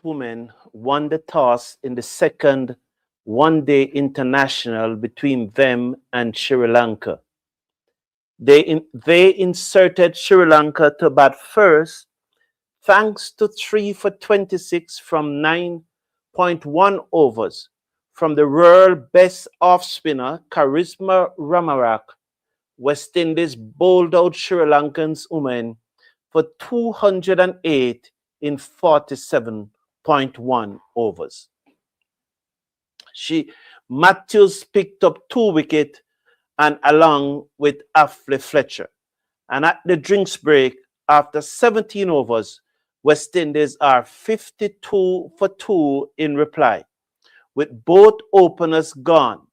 women won the toss in the second one-day international between them and Sri Lanka. They inserted Sri Lanka to bat first thanks to 3 for 26 from 9.1 overs from the world best off-spinner Karishma Ramharack. West Indies bowled out Sri Lankan's women for 208 in 47.1 overs. Matthews picked up 2 wickets and along with Fletcher. And at the drinks break, after 17 overs, West Indies are 52 for 2 in reply. With both openers gone,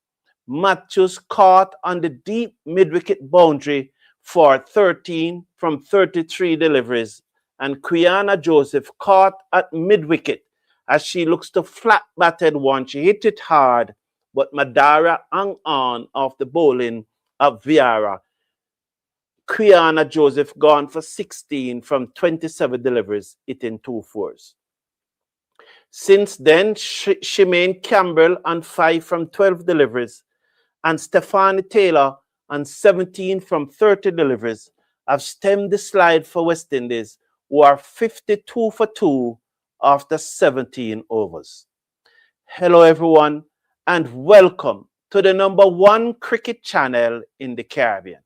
Matthews caught on the deep mid-wicket boundary for 13 from 33 deliveries, and Qiana Joseph caught at mid-wicket as she looks to flat-batted one. She hit it hard, but Madara hung on off the bowling of Viara. Qiana Joseph gone for 16 from 27 deliveries, hitting 2 fours. Since then, Shemaine Campbelle on 5 from 12 deliveries and Stafanie Taylor on 17 from 30 deliveries have stemmed the slide for West Indies, who are 52 for 2 after 17 overs. Hello everyone and welcome to the #1 cricket channel in the Caribbean.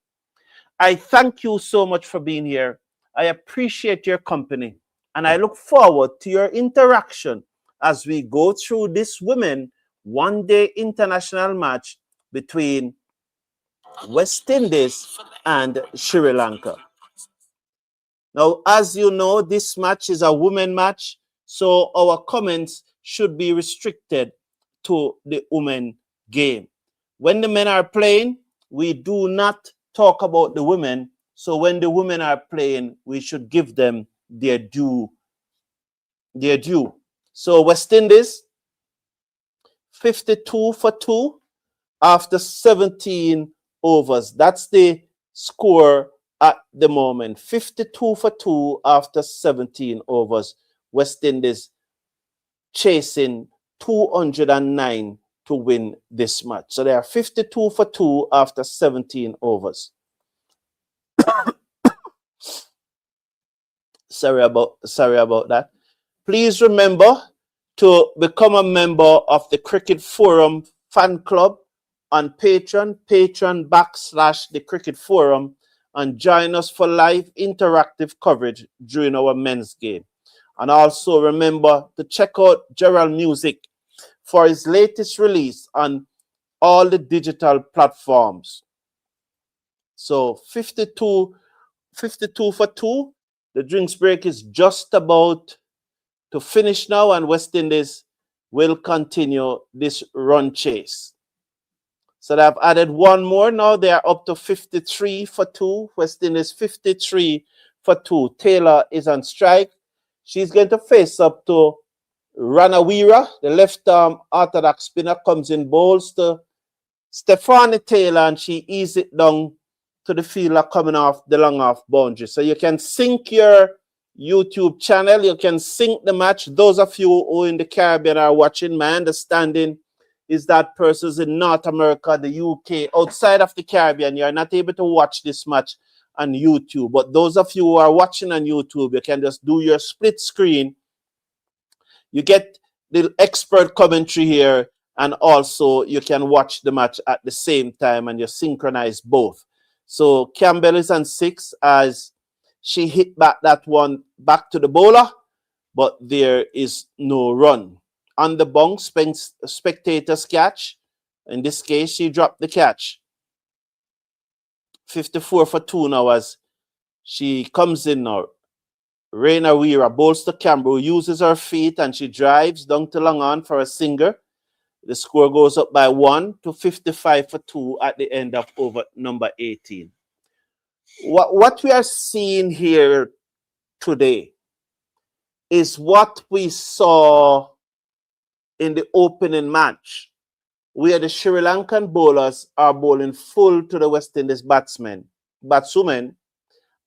I thank you so much for being here. I appreciate your company and I look forward to your interaction as we go through this women one-day international match between West Indies and Sri Lanka. Now, as you know, this match is a women match, so our comments should be restricted to the women game. When the men are playing, we do not talk about the women, so when the women are playing, we should give them their due. So West Indies, 52 for 2 after 17 overs. That's the score at the moment. 52 for 2 after 17 overs. West Indies chasing 209 to win this match. So they are 52 for 2 after 17 overs. Sorry about that. Please remember to become a member of the Cricket Forum fan club on Patreon, patreon.com/the Cricket Forum, and join us for live interactive coverage during our men's game. And also remember to check out Gerald Music for his latest release on all the digital platforms. So 52 for 2. The drinks break is just about to finish now, and West Indies will continue this run chase. So they've added one more. Now they are up to 53 for 2. West Indies 53 for 2. Taylor is on strike. She's going to face up to Ranawira, the left-arm orthodox spinner, comes in bowls to Stafanie Taylor, and she eases it down to the fielder coming off the long off boundary. So you can sync your YouTube channel. You can sync the match. Those of you who in the Caribbean are watching, my understanding is that persons in North America, the UK, outside of the Caribbean, you're not able to watch this match on YouTube. But those of you who are watching on YouTube, you can just do your split screen. You get the expert commentary here, and also you can watch the match at the same time, and you synchronize both. So Campbelle is on 6 as she hit back that one back to the bowler, but there is no run. On the bounce, spectators catch. In this case, she dropped the catch. 54 for 2 now as she comes in now. Raina Weira bowls to Campbelle, uses her feet, and she drives down to long on for a singer. The score goes up by 1 to 55 for 2 at the end of over number 18. What we are seeing here today is what we saw in the opening match, where the Sri Lankan bowlers are bowling full to the West Indies batswomen,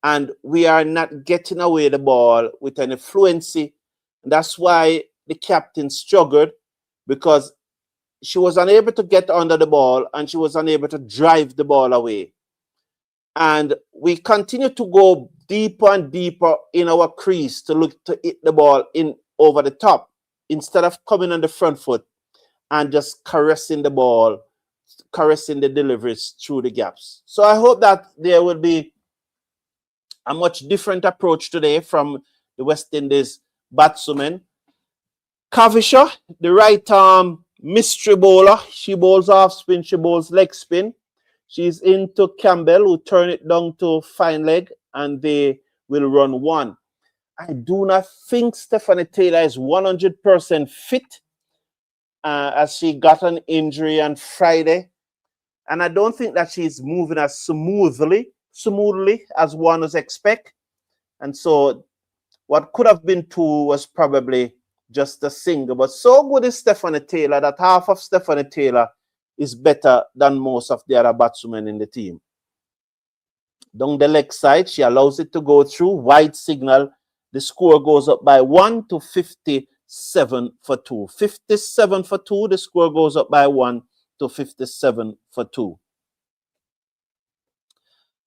and we are not getting away the ball with any fluency. That's why the captain struggled because she was unable to get under the ball and she was unable to drive the ball away. And we continue to go deeper and deeper in our crease to look to hit the ball in over the top instead of coming on the front foot and just caressing the ball, caressing the deliveries through the gaps. So I hope that there will be a much different approach today from the West Indies batswoman. Kavisha, the right arm mystery bowler. She bowls off spin, she bowls leg spin. She's into Campbelle, who turn it down to fine leg, and they will run one. I do not think Stafanie Taylor is 100% fit as she got an injury on Friday. And I don't think that she's moving as smoothly as one would expect. And so what could have been two was probably just a single. But so good is Stafanie Taylor that half of Stafanie Taylor is better than most of the other batsmen in the team. Down the leg side, she allows it to go through. Wide signal. The score goes up by 1 to 57 for 2. 57 for 2. The score goes up by 1 to 57 for 2.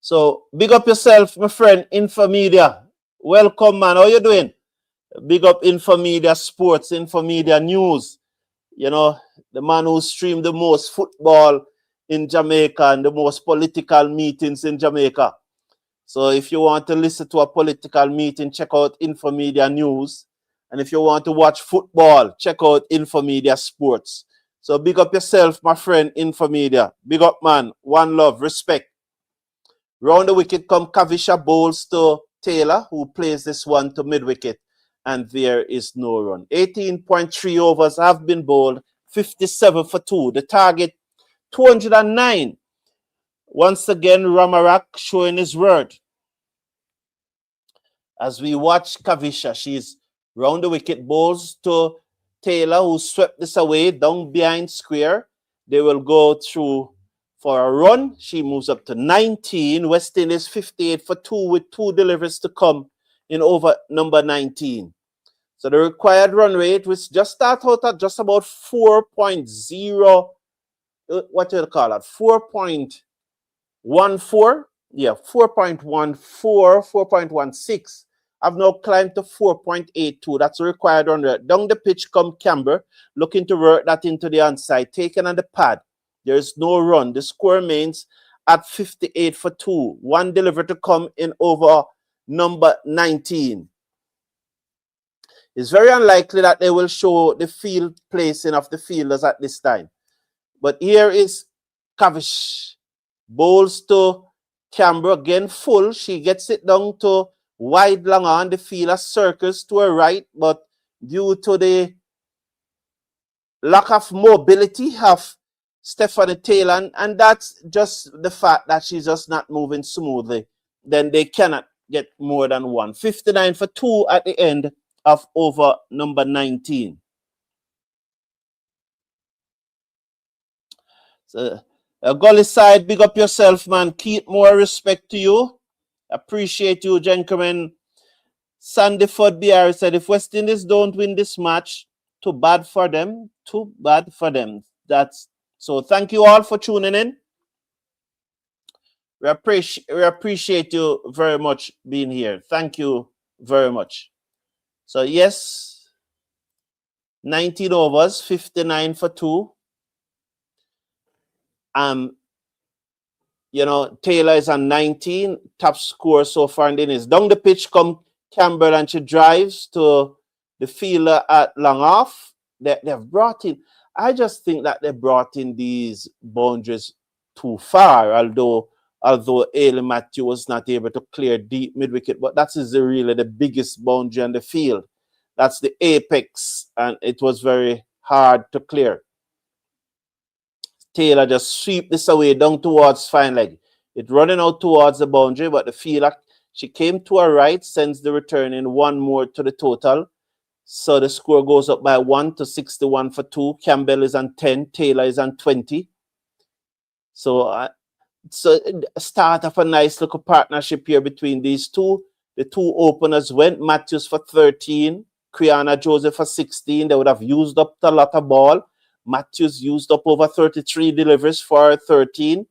So, big up yourself, my friend, Infomedia. Welcome, man. How you doing? Big up Infomedia Sports, Infomedia News. You know, the man who streamed the most football in Jamaica and the most political meetings in Jamaica. So if you want to listen to a political meeting, check out Infomedia News. And if you want to watch football, check out Infomedia Sports. So big up yourself, my friend, Infomedia. Big up, man. One love, respect. Round the wicket come Kavisha, bowls to Taylor, who plays this one to mid-wicket. And there is no run. 18.3 overs have been bowled, 57 for 2. The target, 209. Once again, Ramharack showing his word. As we watch Kavisha, she's round the wicket, bowls to Taylor, who swept this away down behind square. They will go through for a run. She moves up to 19. West Indies 58 for 2 with 2 deliveries to come in over number 19. So the required run rate was just start out at just about 4.0, what do you call it? 4.14? Yeah, 4.14, 4.16. I've now climbed to 4.82. That's the required run rate. Down the pitch come Campbelle, looking to work that into the onside, taken on the pad. There is no run. The score remains at 58 for 2. 1 delivery to come in over number 19. It's very unlikely that they will show the field placing of the fielders at this time. But here is Kavish. Bowls to Campbelle, again full. She gets it down to wide long on. The fielder circles to her right, but due to the lack of mobility of Stafanie Taylor, and that's just the fact that she's just not moving smoothly, then they cannot get more than 1. 59 for 2 at the end of over number 19. So, Gully side, big up yourself, man. Keep more respect to you. Appreciate you, gentlemen. Sandyford BR said, if West Indies don't win this match, too bad for them. Too bad for them. That's so. Thank you all for tuning in. We appreciate you very much being here. Thank you very much. So, yes, 19 overs, 59 for 2. You know, Taylor is on 19, top score so far in the innings. Down the pitch come Campbelle, and she drives to the fielder at long off. They've brought in, I just think that they brought in these boundaries too far, although Hayley Matthew was not able to clear deep mid-wicket, but that is really the biggest boundary on the field. That's the apex, and it was very hard to clear. Taylor just sweep this away down towards fine leg. It running out towards the boundary, but the fielder, she came to her right, sends the return in 1 more to the total. So the score goes up by 1 to 61 for 2. Campbelle is on 10, Taylor is on 20. So, start of a nice little partnership here between these two. The 2 openers went. Matthews for 13, Qiana Joseph for 16. They would have used up a lot of ball. Matthews used up over 33 deliveries for 13.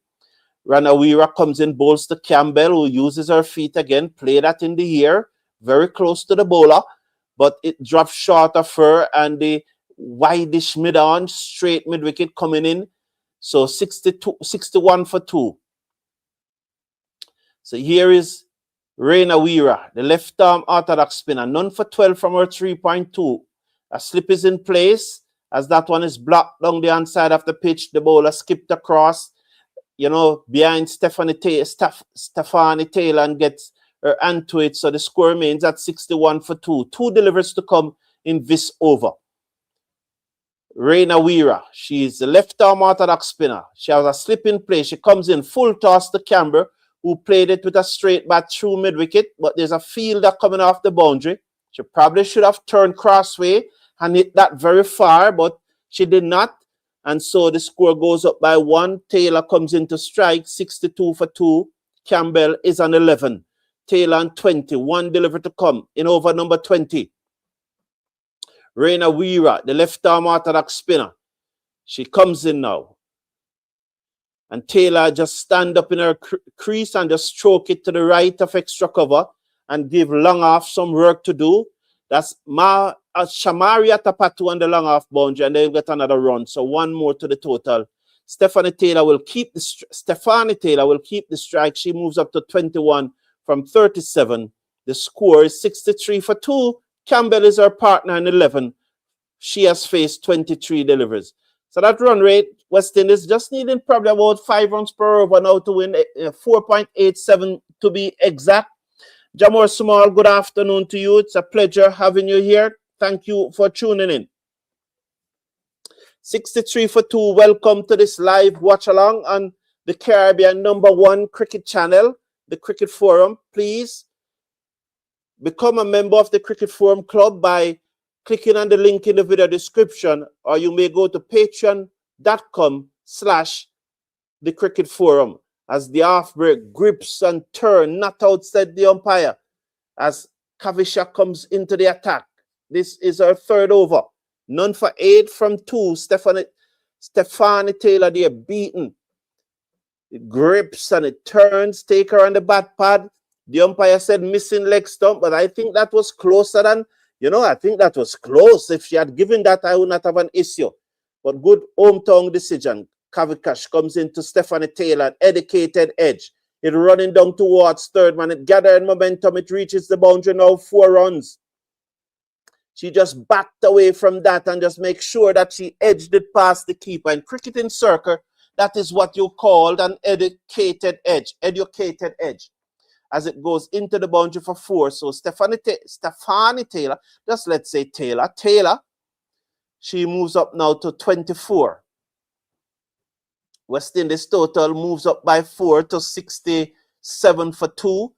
Ranawira comes in, bowls to Campbelle, who uses her feet again. Play that in the air, very close to the bowler, but it drops short of her, and the wideish mid-on, straight mid-wicket coming in. So 61 for 2. So here is Ranawira, the left-arm orthodox spinner. None for 12 from her 3.2. A slip is in place. As that one is blocked down the inside of the pitch, the bowler skipped across, behind Stafanie Taylor and gets her hand to it. So the score remains at 61 for 2. 2 deliveries to come in this over. Ranawira, she's the left-arm orthodox spinner. She has a slip in play. She comes in full toss to Campbelle, who played it with a straight bat through mid-wicket, but there's a fielder coming off the boundary. She probably should have turned crossway and hit that very far, but she did not. And so the score goes up by 1. Taylor comes into strike, 62 for 2. Campbelle is on 11. Taylor on 20. 1 delivery to come in over number 20. Ranawira, the left-arm orthodox spinner. She comes in now. And Taylor just stand up in her crease and just stroke it to the right of extra cover and give long off some work to do. That's Shamaria Tapatu on the long off boundary, and they'll get another run. So 1 more to the total. Stafanie Taylor will keep the strike. She moves up to 21 from 37. The score is 63 for 2. Campbelle is her partner in 11. She has faced 23 deliveries. So that run rate, West Indies just needing probably about 5 runs per over now to win 4.87 to be exact. Jamor Small, good afternoon to you. It's a pleasure having you here. Thank you for tuning in. 63 for 2. Welcome to this live watch along on the Caribbean #1 cricket channel, the Cricket Forum. Please become a member of the Cricket Forum Club by clicking on the link in the video description, or you may go to patreon.com/the Cricket Forum as the half-break grips and turn, not outside the umpire, as Kavisha comes into the attack. This is her 3rd over. None for 8 from 2. Stafanie Taylor there beaten. It grips and it turns, take her on the bat pad. The umpire said missing leg stump, but I think that was closer than, I think that was close. If she had given that, I would not have an issue. But good hometown decision. Kavikash comes into Stafanie Taylor, educated edge. It running down towards third man. It gathering momentum. It reaches the boundary now, 4 runs. She just backed away from that and just make sure that she edged it past the keeper. In cricket in circle, that is what you called an educated edge. As it goes into the boundary for 4. So Stafanie Taylor, just let's say Taylor, she moves up now to 24. West Indies total moves up by 4 to 67 for 2.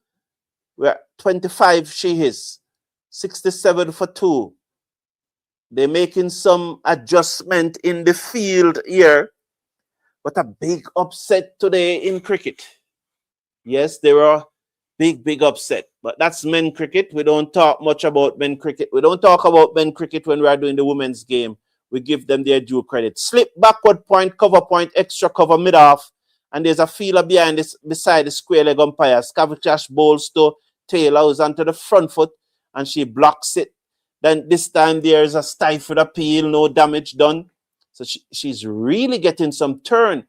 We're at 25 she is. 67 for 2. They're making some adjustment in the field here. But a big upset today in cricket. Yes, there are big upset. But that's men cricket. We don't talk much about men cricket. We don't talk about men cricket when we are doing the women's game. We give them their due credit. Slip, backward point, cover point, extra cover, mid-off. And there's a fielder behind this, beside the square leg umpire. Cavicash bowls to Taylor, who's onto the front foot, and she blocks it. Then this time there's a stifled appeal, no damage done. So she's really getting some turn.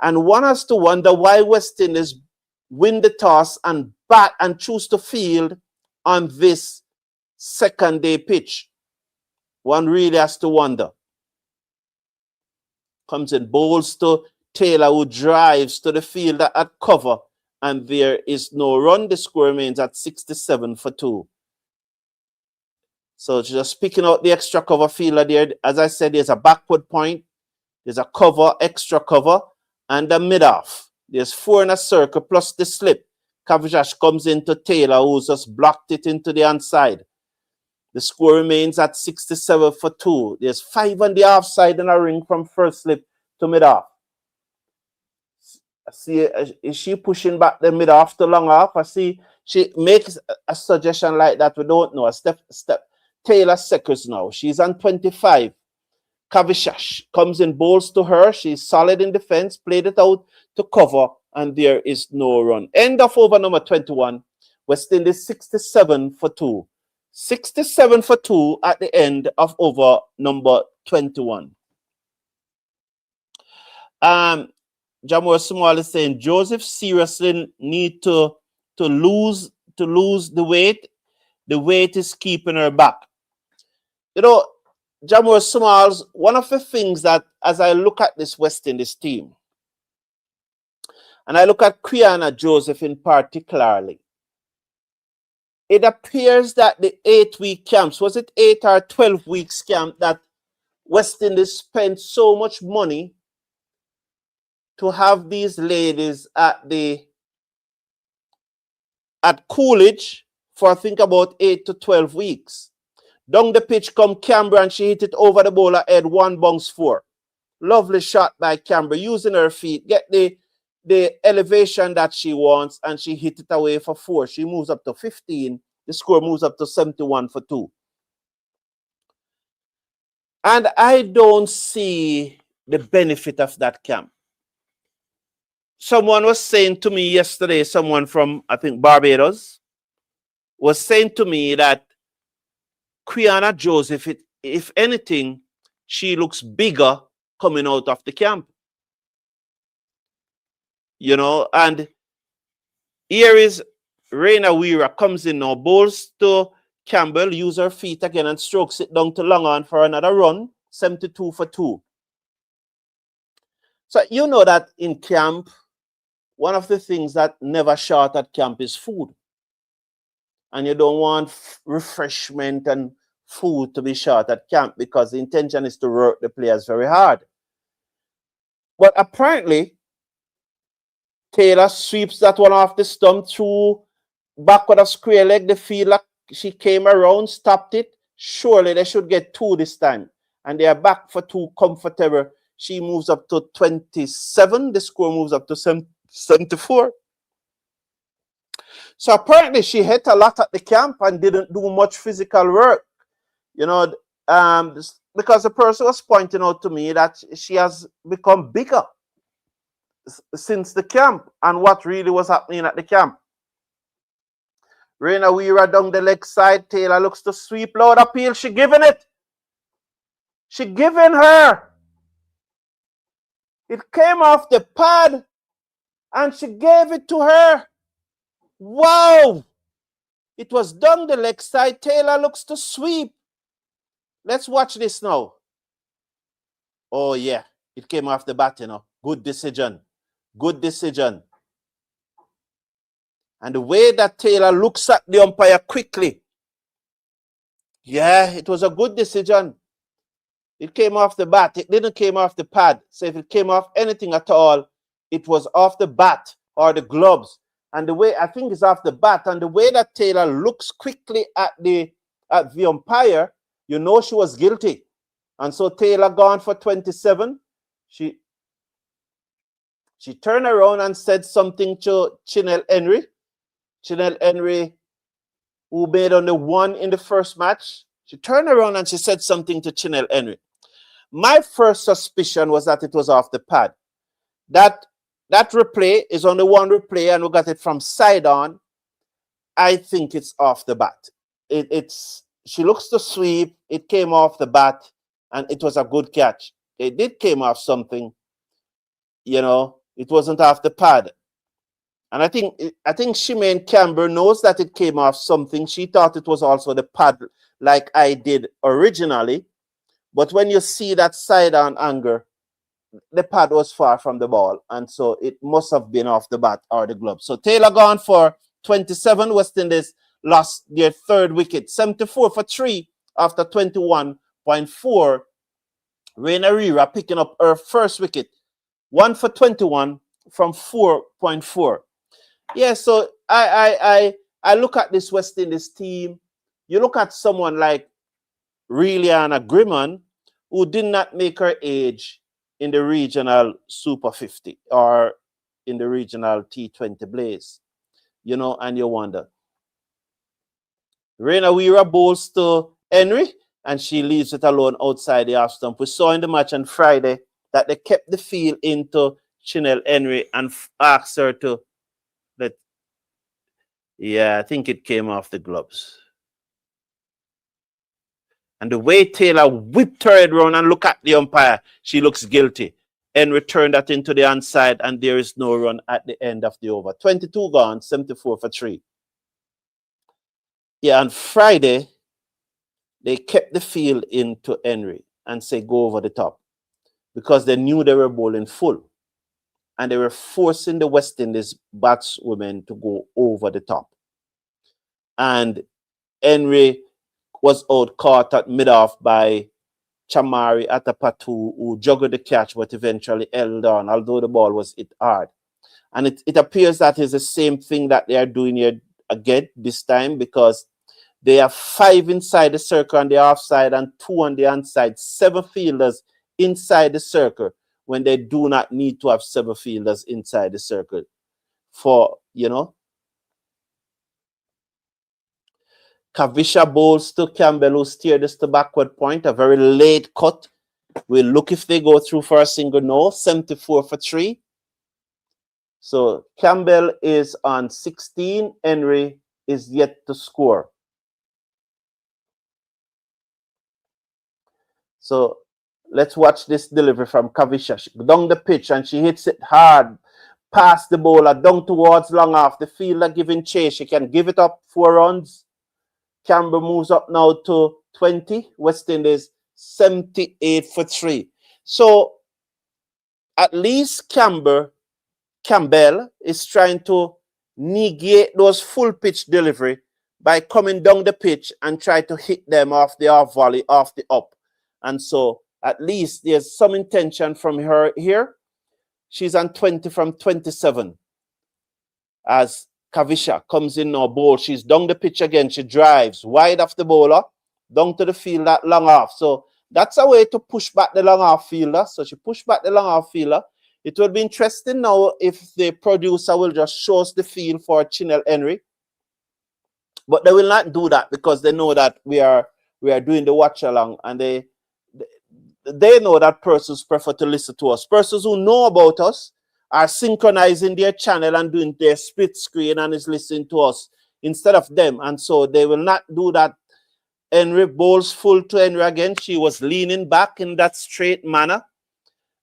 And one has to wonder why West Indies win the toss and bat and choose to field on this second day pitch. One really has to wonder. Comes in, bowls to Taylor, who drives to the fielder at cover, and there is no run. The score remains at 67 for 2. So just picking out the extra cover fielder there. As I said, there's a backward point, there's a cover, extra cover, and a mid-off. There's 4 in a circle plus the slip. Kavijash comes into Taylor, who's just blocked it into the inside. The score remains at 67 for 2. There's 5 on the offside and a ring from first slip to mid-off. I see, is she pushing back the mid-off to long off? I see she makes a suggestion like that. We don't know. Taylor Seckers now. She's on 25. Kavishash comes in, bowls to her. She's solid in defense, played it out to cover, and there is no run. End of over number 21. West Indies 67 for 2. 67 for 2 at the end of over number 21. Jamor Small is saying Joseph seriously need to lose the weight. The weight is keeping her back. You know, Jamor Smalls, one of the things that as I look at this West Indies team, and I look at Qiana Joseph in particularly, it appears that the 8-week camps, was it 8 or 12 weeks camp, that West Indies spent so much money to have these ladies at Coolidge for I think about 8 to 12 weeks. Down the pitch come Campbelle and she hit it over the bowler head, 1 bounce 4. Lovely shot by Campbelle, using her feet, get the elevation that she wants, and she hit it away for 4. She moves up to 15. The score moves up to 71 for 2. And I don't see the benefit of that camp. Someone was saying to me yesterday, someone from, I think, Barbados, was saying to me that Qiana Joseph, if anything, she looks bigger coming out of the camp. You know, and here is Reina Weira comes in now, bowls to Campbelle, use her feet again and strokes it down to long on for another run, 72 for 2. So you know that in camp, one of the things that never short at camp is food. And you don't want refreshment and food to be short at camp because the intention is to work the players very hard. But apparently, Taylor sweeps that one off the stump through backward of square leg. The field like she came around, stopped it. Surely they should get 2 this time. And they are back for 2 comfortable. She moves up to 27. The score moves up to 74. So apparently she hit a lot at the camp and didn't do much physical work. You know, because the person was pointing out to me that she has become bigger since the camp and what really was happening at the camp. Reina Weira down the leg side. Taylor looks to sweep. Loud appeal. She giving it. She giving her. It came off the pad and she gave it to her. Wow. It was down the leg side. Taylor looks to sweep. Let's watch this now. Oh, yeah. It came off the bat, you know. Good decision. Good decision. And the way that Taylor looks at the umpire quickly. Yeah, it was a good decision. It came off the bat. It didn't came off the pad. So if it came off anything at all, it was off the bat or the gloves. And the way, I think it's off the bat. And the way that Taylor looks quickly at the umpire, you know she was guilty. And so Taylor gone for 27. She turned around and said something to Chinelle Henry. Chinelle Henry, who made only 1 in the first match. She turned around and she said something to Chinelle Henry. My first suspicion was that it was off the pad. That replay is only 1 replay and we got it from side on. I think it's off the bat. She looks to sweep. It came off the bat and it was a good catch. It did came off something. You know, it wasn't off the pad. And I think Shemaine Campbell knows that it came off something. She thought it was also the pad like I did originally. But when you see that side-on angle, the pad was far from the ball. And so it must have been off the bat or the glove. So Taylor gone for 27. West Indies lost their 3rd wicket. 74 for 3 after 21.4. Reina Weira picking up her 1st wicket. 1 for 21 from 4.4. Yeah, so I look at this West Indies team. You look at someone like Realeanna Grimmond, who did not make her age in the regional Super 50 or in the regional T20 Blaze. You know, and you wonder. Reina Weira bowls to Henry, and she leaves it alone outside the half stump. We saw in the match on Friday that they kept the field into Chinelle Henry and asked her to let. Yeah, I think it came off the gloves. And the way Taylor whipped her head around and look at the umpire, she looks guilty. Henry turned that into the onside, and there is no run at the end of the over. 22 gone, 74 for 3. Yeah, on Friday, they kept the field into Henry and say go over the top because they knew they were bowling full. And they were forcing the West Indies batswomen to go over the top. And Henry was out caught at mid-off by Chamari Atapatu, who juggled the catch but eventually held on, although the ball was hit hard. And it appears that is the same thing that they are doing here again this time, because they have 5 inside the circle on the offside and 2 on the onside, 7 fielders inside the circle when they do not need to have 7 fielders inside the circle for, you know. Kavisha bowls to Campbelle, who steered this to backward point, a very late cut. We'll look if they go through for a single no, 74 for 3. So Campbelle is on 16. Henry is yet to score. So let's watch this delivery from Kavisha. She down the pitch and she hits it hard, past the bowler, down towards long off. The fielder giving chase. She can give it up 4 runs. Campbell moves up now to 20. West Indies 78 for 3. So at least Campbell is trying to negate those full pitch delivery by coming down the pitch and try to hit them off the off volley, off the up. And so at least there's some intention from her here. She's on 20 from 27 as Kavisha comes in now, bowl. She's down the pitch again. She drives wide off the bowler, down to the field that long off. So that's a way to push back the long off fielder. So she pushed back the long off fielder. It will be interesting now if the producer will just show us the field for Chinelle Henry. But they will not do that because they know that we are doing the watch along, and they know that persons prefer to listen to us. Persons who know about us are synchronizing their channel and doing their split screen and is listening to us instead of them. And so they will not do that. Henry bowls full to Henry again. She was leaning back in that straight manner.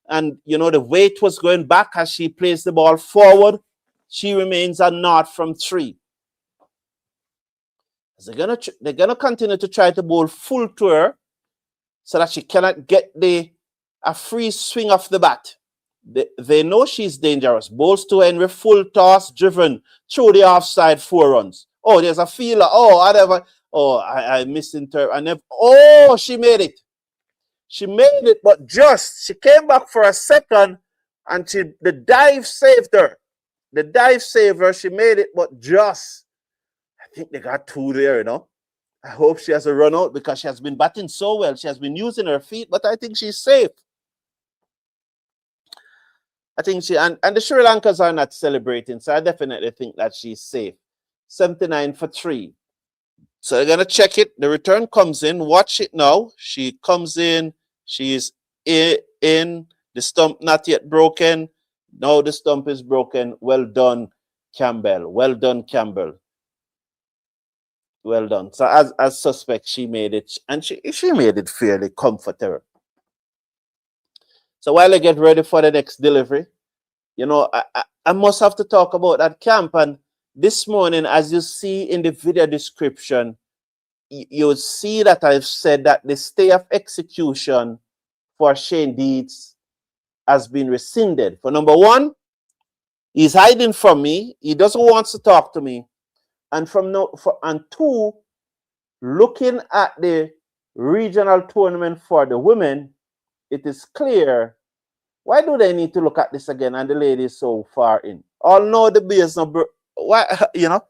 And, you know, the weight was going back as she plays the ball forward. She remains a knot from 3. They're gonna continue to try to bowl full to her so that she cannot get a free swing off the bat. They know she's dangerous. Bowls to Henry, full toss, driven through the offside, 4 runs. Oh, there's a fielder. Oh, whatever. Oh, I misinterpreted. Oh, she made it. She made it, but just she came back for a second, and the dive saved her. The dive saved her. She made it, but just I think they got 2 there. You know, I hope she has a run out because she has been batting so well. She has been using her feet, but I think she's safe. I think she and the Sri Lankans are not celebrating, so I definitely think that she's safe. 79 for 3. So they're gonna check it. The return comes in. Watch it now. She comes in. She's in. The stump not yet broken. Now the stump is broken. Well done, Campbell. Well done, Campbell. Well done. So as suspect, she made it, and she made it fairly comfortable. So while I get ready for the next delivery, you know, I must have to talk about that camp. And this morning, as you see in the video description, you'll see that I've said that the stay of execution for Shane Dietz has been rescinded. For number 1, he's hiding from me. He doesn't want to talk to me. And and 2, looking at the regional tournament for the women, it is clear. Why do they need to look at this again? And the lady is so far in. All know the base number. Why, you know,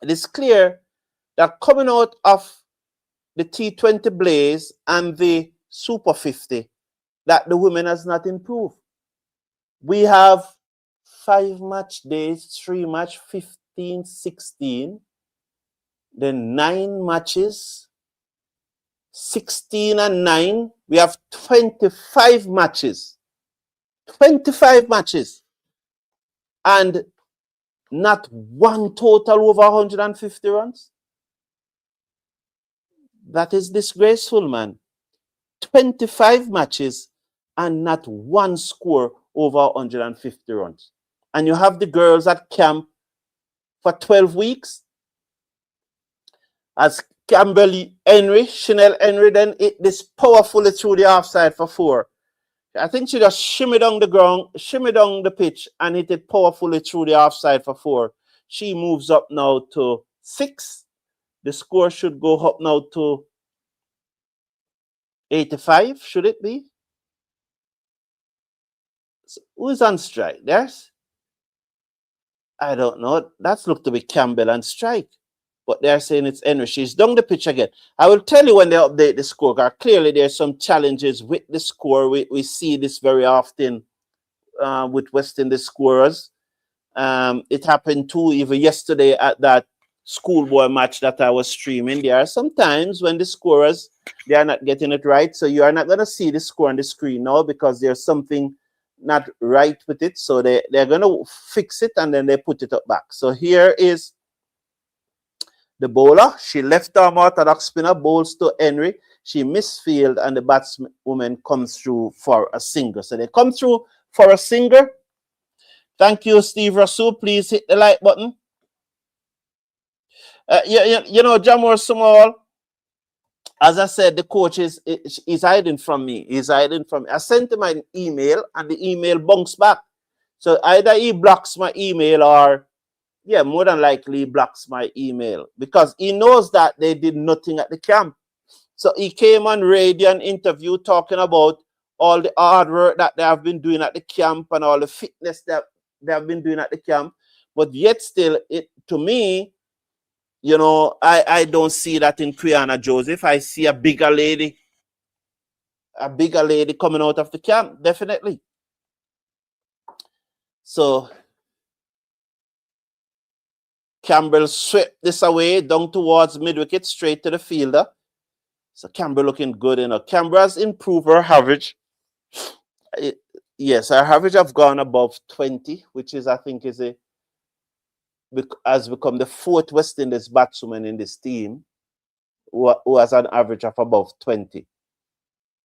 it is clear that coming out of the T20 Blaze and the Super 50, that the women has not improved. We have 5 match days, 3 match, 15, 16, then 9 matches, 16-9. We have 25 matches. 25 matches. And not one total over 150 runs. That is disgraceful, man. 25 matches and not one score over 150 runs. And you have the girls at camp for 12 weeks. As Campbelle Henry, Chinelle Henry then hit this powerfully through the offside for 4. I think she just shimmy down the ground, shimmy down the pitch, and hit it powerfully through the offside for 4. She moves up now to 6. The score should go up now to 85, should it be? So who's on strike? There's, I don't know. That's looked to be Campbell on strike. But they're saying it's Henry. She's down the pitch again. I will tell you when they update the score. Clearly, there's some challenges with the score. We see this very often with West Indies scorers. It happened too even yesterday at that schoolboy match that I was streaming. There are sometimes when the scorers, they are not getting it right. So you are not going to see the score on the screen now because there's something not right with it. So they're going to fix it and then they put it up back. So here is the bowler. She left arm orthodox spinner, bowls to Henry. She missed field and the batswoman comes through for a single. So they come through for a single. Thank you, Steve Russell. Please hit the like button. You know, Jamor Small, as I said, the coach is hiding from me. He's hiding from me. I sent him an email and the email bounced back. So either he blocks my email or, yeah, more than likely he blocks my email because he knows that they did nothing at the camp. So he came on radio and interview talking about all the hard work that they have been doing at the camp and all the fitness that they have been doing at the camp. But yet still, to me, you know, I don't see that in Qiana Joseph. I see a bigger lady coming out of the camp, definitely. So Campbell swept this away down towards mid-wicket, straight to the fielder. So Campbell looking good, you know. Campbell has improved her average. Yes, her average have gone above 20, which is, I think, has become the 4th West Indies batswoman in this team who has an average of above 20.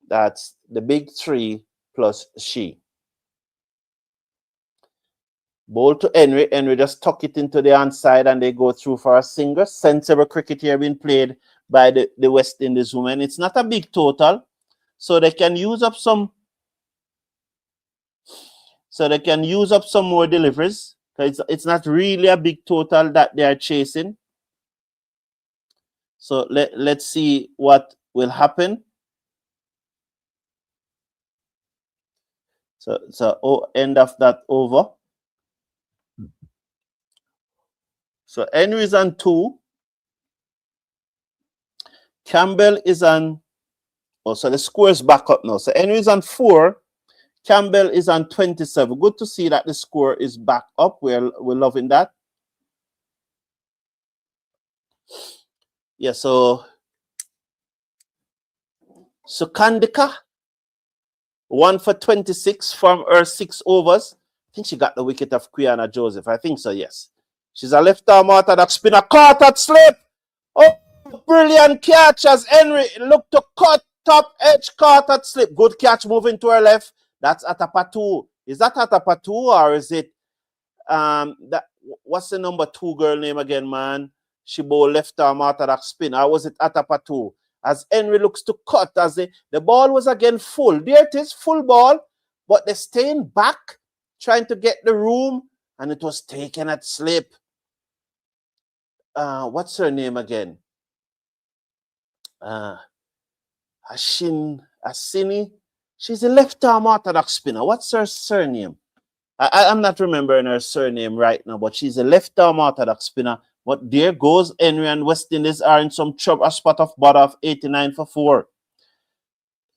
That's the big 3 plus she. Bowl to Henry. Henry just tuck it into the onside and they go through for a single. Sensible cricket here being played by the West Indies women. It's not a big total, so they can use up some. So they can use up some more deliveries. It's not really a big total that they are chasing. So let's see what will happen. So end of that over. So Henry is on 2. Campbell is on, so the score is back up now. So Henry is on 4. Campbell is on 27. Good to see that the score is back up. We're loving that. Yeah, so Kandika, 1 for 26 from her 6 overs. I think she got the wicket of Qiana Joseph. I think so, yes. She's a left-arm orthodox spinner. Caught at slip. Oh, brilliant catch as Henry looked to cut top edge, caught at slip. Good catch moving to her left. That's Atapatu. Is that Atapatu or is it what's the number 2 girl name again, man? She bowled left arm orthodox spin. Or was it Atapatu? As Henry looks to cut as the ball was again full. There it is, full ball, but they're staying back, trying to get the room, and it was taken at slip. What's her name again? Ashmini. She's a left-arm orthodox spinner. What's her surname? I'm not remembering her surname right now, but she's a left-arm orthodox spinner. But there goes Henry, and West Indies are in some trouble, a spot of bother of 89 for 4.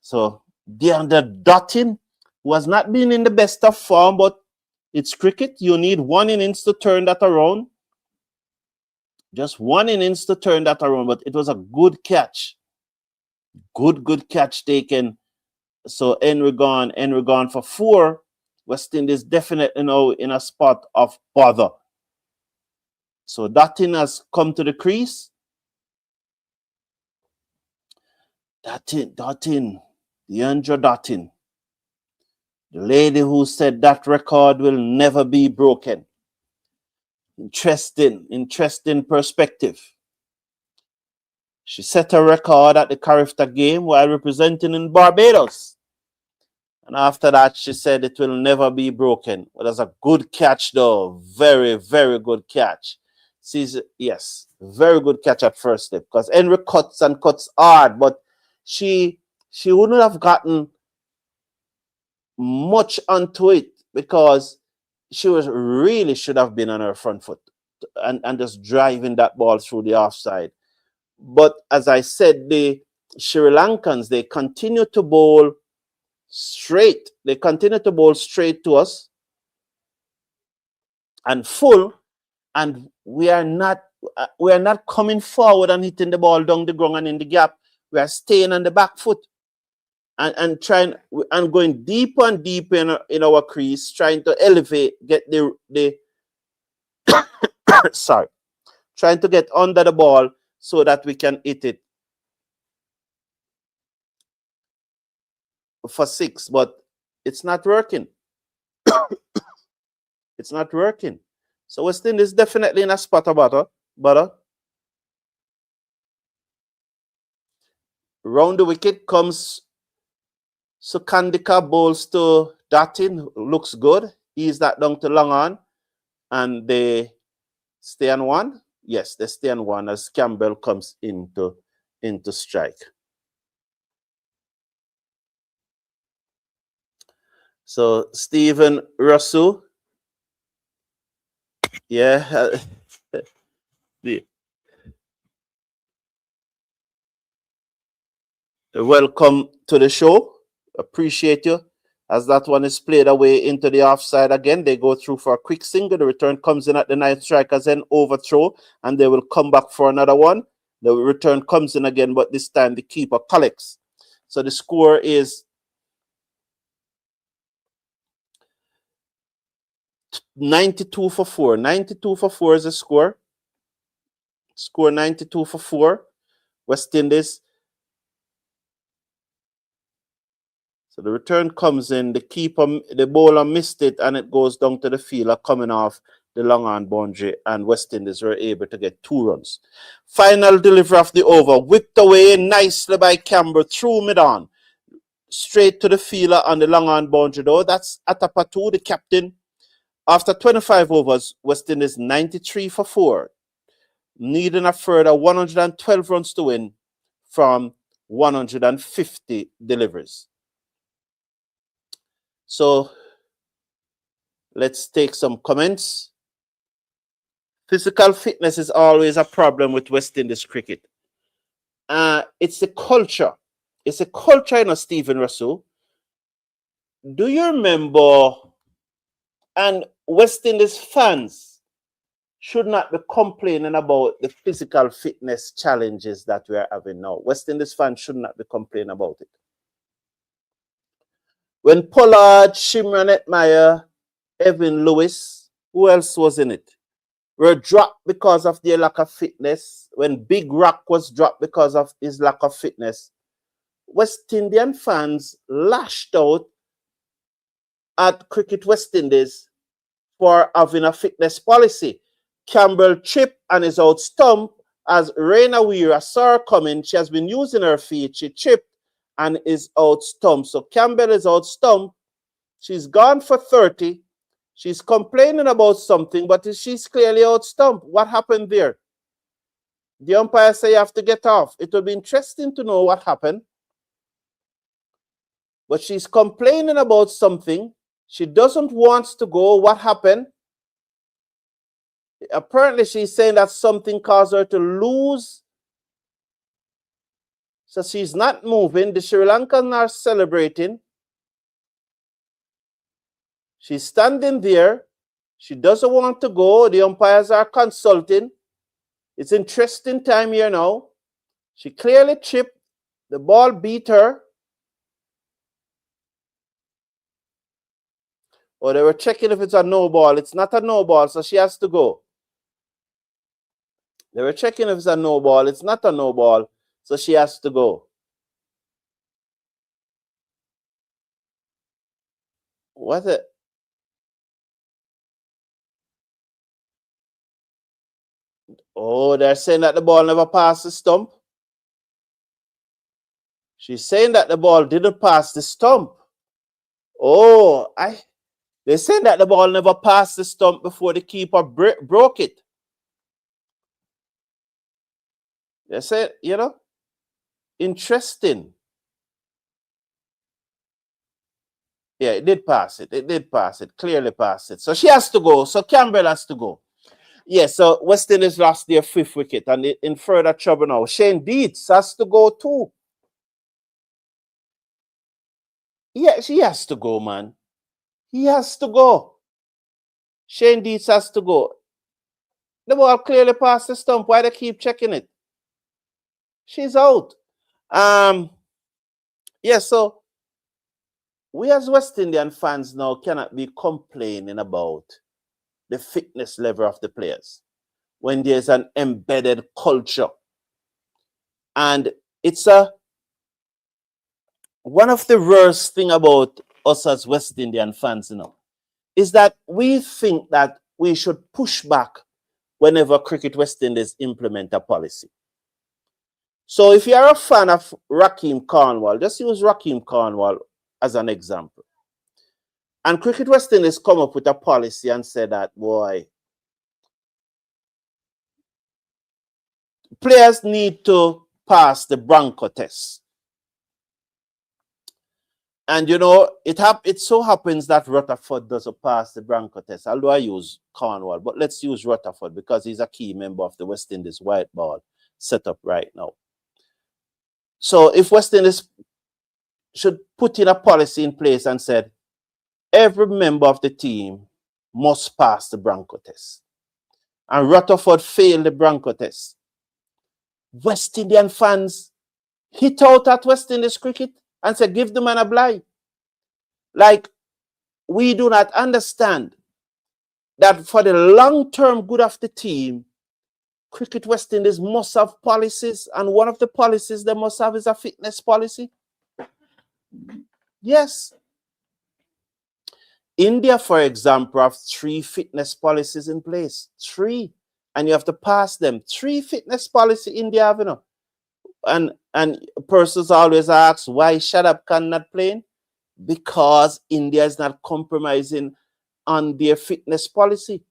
So Deandra Dottin, who has not been in the best of form, but it's cricket. You need 1 innings to turn that around. Just 1 innings to turn that around, but it was a good catch. Good catch taken. So Henry gone for 4. West Indies definitely now in a spot of bother. So Dottin has come to the crease. Dottin, Deandra Dottin. The lady who said that record will never be broken. Interesting perspective. She set a record at the Carifta game while representing in Barbados. And after that, she said it will never be broken. Well, that's a good catch, though. Very, very good catch. Yes, very good catch at first step. Because Henry cuts hard, but she wouldn't have gotten much onto it because she should have been on her front foot and just driving that ball through the offside. But as I said, the Sri Lankans, they continue to bowl straight. They continue to bowl straight to us and full, and we are not coming forward and hitting the ball down the ground and in the gap. We are staying on the back foot and trying and going deeper and deeper in our crease, trying to elevate, get the sorry, trying to get under the ball so that we can hit it for 6, but it's not working. It's not working. So West Indies definitely in a spot of butter. Round the wicket comes Sukandika, bowls to Dottin, looks good. He's that down to long on, and they stay on 1. Yes, they stay on 1 as Campbelle comes into strike. So Stephen Russell, yeah, welcome to the show. Appreciate you. As that one is played away into the offside again, they go through for a quick single. The return comes in at the 9th strikers then overthrow, and they will come back for another one. The return comes in again, but this time the keeper collects. So the score is 92 for 4. 92 for 4 is the score. Score 92 for 4. West Indies. So the return comes in, the bowler missed it, and it goes down to the fielder coming off the long on boundary, and West Indies were able to get 2 runs. Final delivery of the over, whipped away nicely by Campbell through mid-on. Straight to the fielder on the long on boundary though. That's Atapatu, the captain. After 25 overs, West Indies 93 for 4. Needing a further 112 runs to win from 150 deliveries. So let's take some comments. Physical fitness is always a problem with West Indies cricket. It's a culture. It's a culture, Stephen Russell. Do you remember, and West Indies fans should not be complaining about the physical fitness challenges that we are having now. West Indies fans should not be complaining about it. When Pollard, Shimron Meyer, Evan Lewis, who else was in it, were dropped because of their lack of fitness, when Big Rock was dropped because of his lack of fitness, West Indian fans lashed out at Cricket West Indies for having a fitness policy. Campbell chipped and is out stump. As Reina Weira saw her coming, she has been using her feet. She chipped and is out stump. So Campbell is out stump. She's gone for 30. She's complaining about something, but she's clearly out stump. What happened there? The umpire say you have to get off. It will be interesting to know what happened. But she's complaining about something. She doesn't want to go. What happened? Apparently, she's saying that something caused her to lose. So she's not moving. The Sri Lankans are celebrating. She's standing there. She doesn't want to go. The umpires are consulting. It's interesting time here now. She clearly chipped. The ball beat her. Or they were checking if it's a no ball. It's not a no ball, so she has to go. They were checking if it's a no ball. It's not a no ball, so she has to go. What it? Oh, they're saying that the ball never passed the stump. She's saying that the ball didn't pass the stump. Oh, they're saying that the ball never passed the stump before the keeper broke it. They said, you know, interesting. Yeah, it did pass it. It did pass it. Clearly passed it. So she has to go. So Campbelle has to go. Yeah, so West Indies lost their 5th wicket and in further trouble now. Shane Dietz has to go too. Yeah, she has to go, man. He has to go. Shane Dietz has to go. The ball clearly passed the stump. Why they keep checking it? She's out. Yeah, so we as West Indian fans now cannot be complaining about the fitness level of the players when there's an embedded culture. And it's one of the worst thing about us as West Indian fans, you know, is that we think that we should push back whenever Cricket West Indies implement a policy. So if you're a fan of Rakeem Cornwall, just use Rakeem Cornwall as an example. And Cricket West Indies come up with a policy and say that, boy, players need to pass the Bronco test. And, you know, it so happens that Rutherford doesn't pass the Bronco test, although I use Cornwall. But let's use Rutherford because he's a key member of the West Indies white ball setup right now. So if West Indies should put in a policy in place and said, every member of the team must pass the Bronco test. And Rutherford failed the Bronco test. West Indian fans hit out at West Indies cricket and said, give the man a blight. Like, we do not understand that for the long-term good of the team, Cricket West Indies must have policies, and one of the policies they must have is a fitness policy. Yes. India, for example, have 3 fitness policies in place. 3. And you have to pass them. 3 fitness policy India have, you know. And persons always ask, why Shadab Khan not playing? Because India is not compromising on their fitness policy.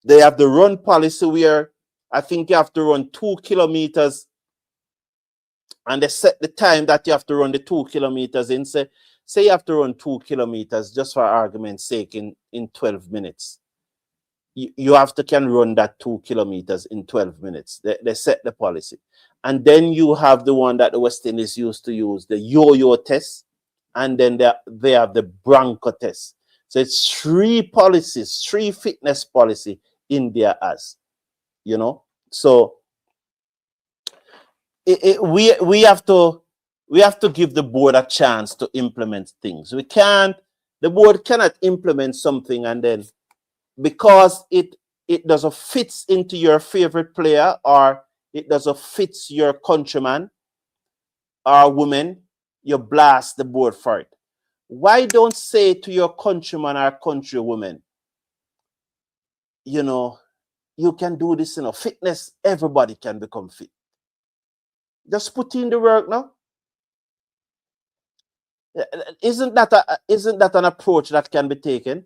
They have the run policy where I think you have to run 2 kilometers and they set the time that you have to run the 2 kilometers in. Say you have to run 2 kilometers just for argument's sake in 12 minutes. You can run that 2 kilometers in 12 minutes. They set the policy. And then you have the one that the West Indies used to use, the yo-yo test. And then they have the Bronco test. So it's 3 policies, 3 fitness policy India has, you know. So we have to give the board a chance to implement things. The board cannot implement something and then because it doesn't fit into your favorite player or it doesn't fit your countryman or woman, you blast the board for it. Why don't say to your countryman or countrywoman, you know, you can do this, you know, fitness, everybody can become fit. Just put in the work now. Isn't that an approach that can be taken?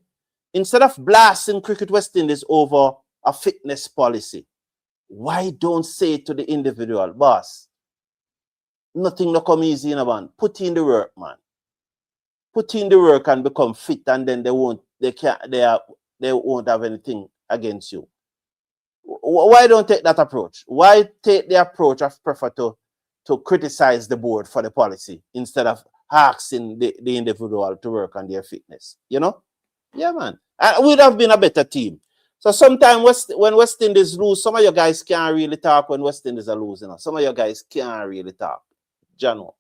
Instead of blasting Cricket West Indies over a fitness policy, why don't say to the individual, boss, nothing no come easy in a man. Put in the work, man. Put in the work and become fit, and then they won't have anything against you. Why don't take that approach? Why take the approach of prefer to criticize the board for the policy instead of asking the individual to work on their fitness? You know? Yeah, man. And we'd have been a better team. So sometimes when West Indies lose, some of you guys can't really talk when West Indies are losing. Some of you guys can't really talk. Jano.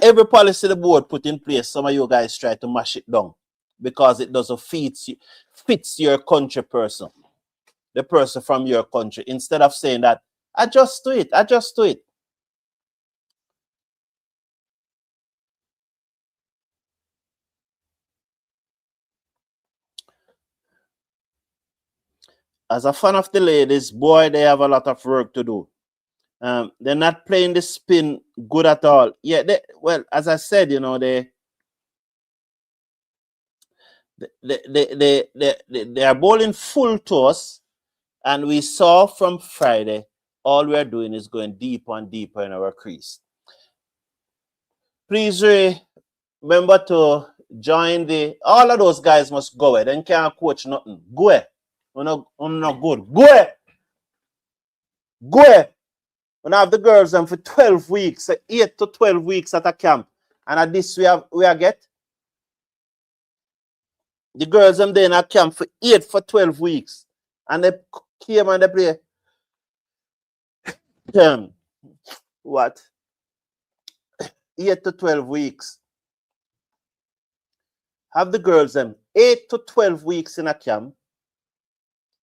Every policy the board put in place, some of you guys try to mash it down because it doesn't fits your country person, the person from your country, instead of saying that, adjust to it, adjust to it. As a fan of the ladies, boy, they have a lot of work to do. They're not playing the spin good at all. Yeah, well, as I said, you know, they are bowling full toss, and we saw from Friday, all we are doing is going deeper and deeper in our crease. Please remember to join all of those guys must go. They can't coach nothing. Go. We're not good. Go. Go. We have the girls for 12 weeks, 8 to 12 weeks at a camp. And at this we are get the girls there in a camp for 8 for 12 weeks. And they came and they play. What? 8 to 12 weeks. Have the girls 8 to 12 weeks in a camp.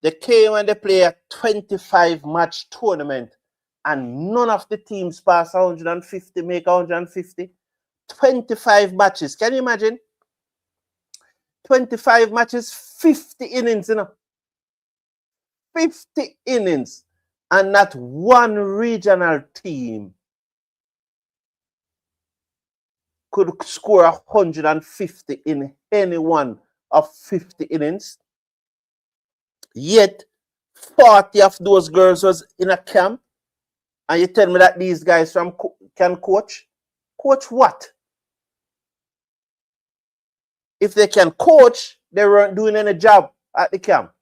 They came and they play a 25 match tournament. And none of the teams pass 150, make 150. 25 matches. Can you imagine? 25 matches, 50 innings, you know. 50 innings. And not one regional team could score 150 in any one of 50 innings. Yet, 40 of those girls was in a camp. And you tell me that these guys can coach? Coach what? If they can coach, they weren't doing any job at the camp.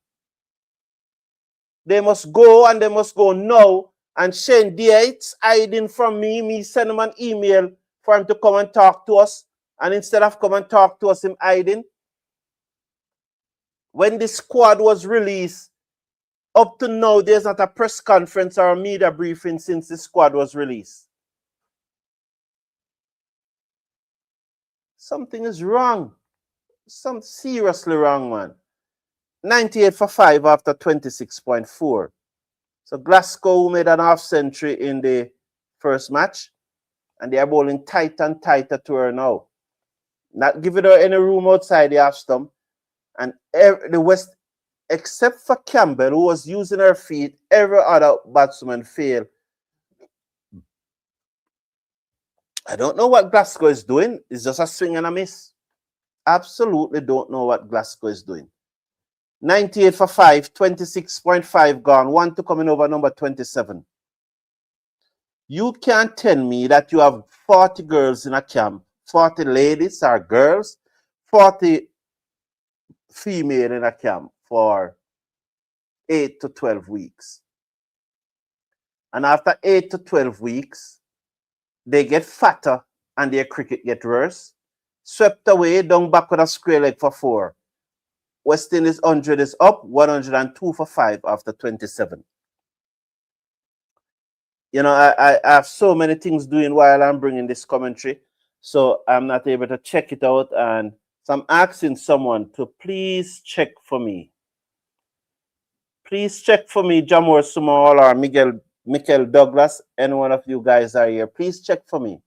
They must go, and they must go now. And Shane Dietz hiding from me send him an email for him to come and talk to us. And instead of come and talk to us, him hiding. When the squad was released, up to now, there's not a press conference or a media briefing since the squad was released. Something is wrong. Something seriously wrong, man. 98 for 5 after 26.4. So Glasgow made an half century in the first match, and they are bowling tight and tighter to her now. Not giving her any room outside the half stump. And the West, except for Campbell, who was using her feet, every other batsman failed. I don't know what Glasgow is doing. It's just a swing and a miss. Absolutely don't know what Glasgow is doing. 98 for 5, 26.5 gone. 1 to coming over number 27. You can't tell me that you have 40 girls in a camp, 40 ladies or girls, 40 female in a camp for 8 to 12 weeks. And after 8 to 12 weeks, they get fatter and their cricket get worse. Swept away, down back with a square leg for 4. West Indies 100 is up, 102 for 5 after 27. You know, I have so many things doing while I'm bringing this commentary, so I'm not able to check it out. And so I'm asking someone to please check for me. Please check for me, Jamor Sumal or Michael Douglas, any one of you guys are here. Please check for me.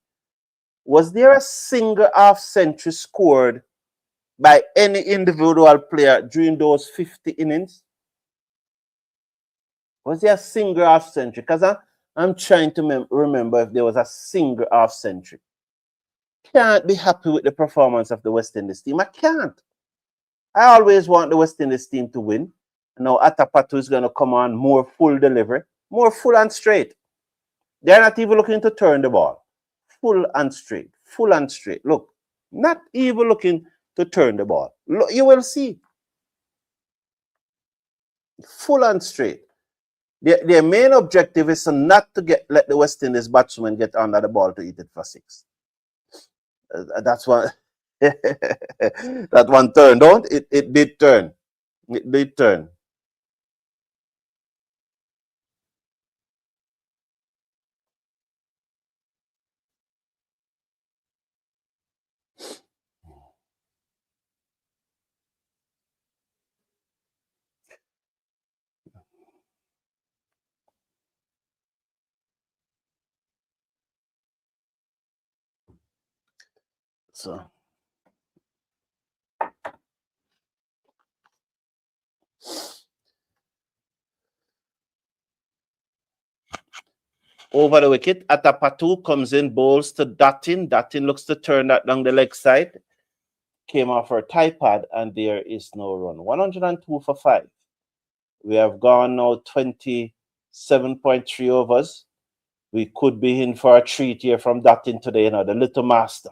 Was there a single half century scored by any individual player during those 50 innings? Was there a single half century? Because I'm trying to remember if there was a single half century. Can't be happy with the performance of the West Indies team. I can't. I always want the West Indies team to win. Now Atapatu is going to come on more full delivery, more full and straight. They're not even looking to turn the ball. Full and straight, full and straight. Look, not even looking to turn the ball. Look, you will see. Full and straight. Their main objective is not to let the West Indies batsmen get under the ball to eat it for 6. That's why that one turned, don't it? It did turn. It did turn. So over the wicket, Atapatu comes in, bowls to Dottin. Dottin looks to turn that down the leg side. Came off her pad, and there is no run. 102 for 5. We have gone now 27.3 overs. We could be in for a treat here from Dottin today, the little master.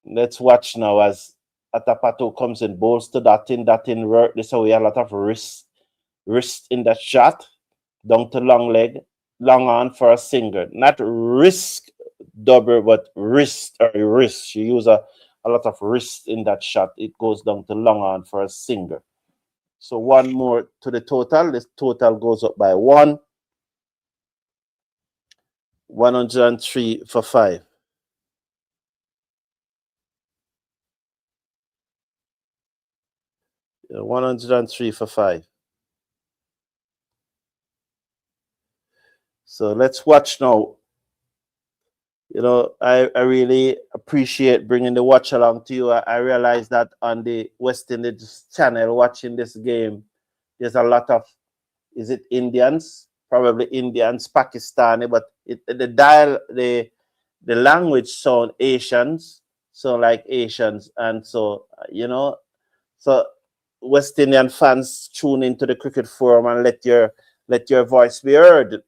Let's watch now as Atapatu comes in, bowls to Dottin. Dottin work this away, a lot of wrist in that shot. Down to long leg, long on for a single. Not risk double, but wrist. She use a lot of wrist in that shot. It goes down to long on for a single. So one more to the total. This total goes up by 1. 103 for 5. Yeah, 103 for 5. So let's watch now. I really appreciate bringing the watch along to you. I realize that on the West Indies channel, watching this game, there's a lot of, is it Indians? Probably Indians, Pakistani, but the language sound Asians, so like Asians. And so, so West Indian fans tune into the cricket forum and let your voice be heard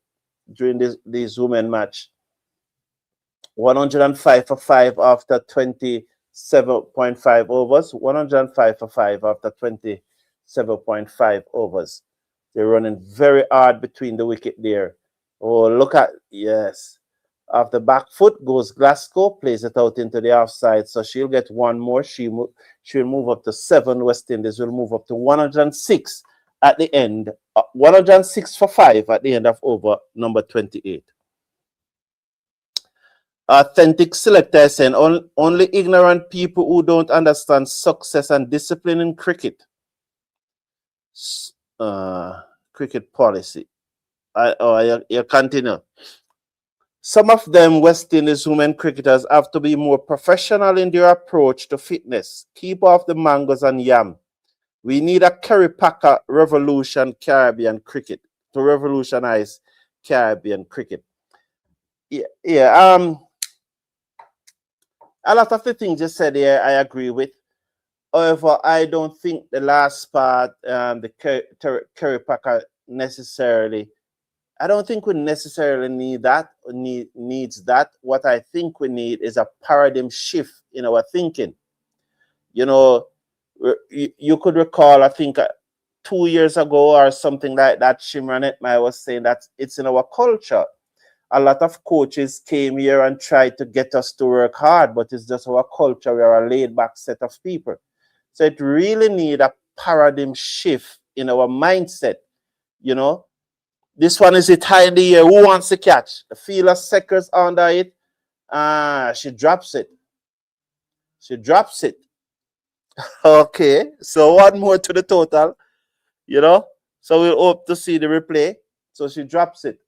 during this women match. 105 for 5 after 27.5 overs. 105 for 5 after 27.5 overs. They're running very hard between the wicket there. Oh, look at, yes. Off the back foot goes Glasgow, plays it out into the offside. So she'll get one more. She'll move up to 7. West Indies will move up to 106 at the end. 106 for 5 at the end of over number 28. Authentic selector saying only ignorant people who don't understand success and discipline in cricket. Cricket policy. You continue. Some of them West Indies women cricketers have to be more professional in their approach to fitness. Keep off the mangoes and yam. We need a curry packer revolution Caribbean cricket to revolutionize Caribbean cricket. Yeah. A lot of the things you said here, I agree with. However, I don't think the last part, the curry packer necessarily. I don't think we necessarily need that. Needs that. What I think we need is a paradigm shift in our thinking. You could recall, I think 2 years ago or something like that, Shimranet was saying that it's in our culture. A lot of coaches came here and tried to get us to work hard, but it's just our culture. We are a laid-back set of people. So it really needs a paradigm shift in our mindset. This one is it high in the air. Who wants to catch? The fielder seconds under it. She drops it. She drops it. Okay, so one more to the total. So we'll hope to see the replay. So she drops it.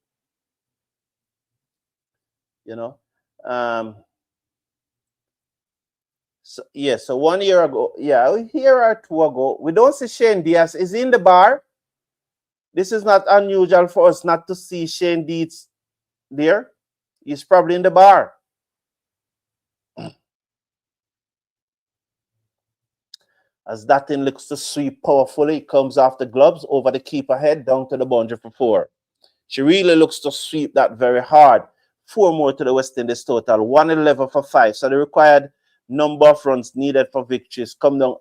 So 1 year ago, a year or 2 ago, we don't see Shane Dietz. Is he in the bar? This is not unusual for us not to see Shane Dietz there. He's probably in the bar. As Dottin looks to sweep powerfully, comes off the gloves over the keeper head down to the boundary for 4. She really looks to sweep that very hard. 4 more to the West Indies total, 111 for 5. So the required number of runs needed for victories come down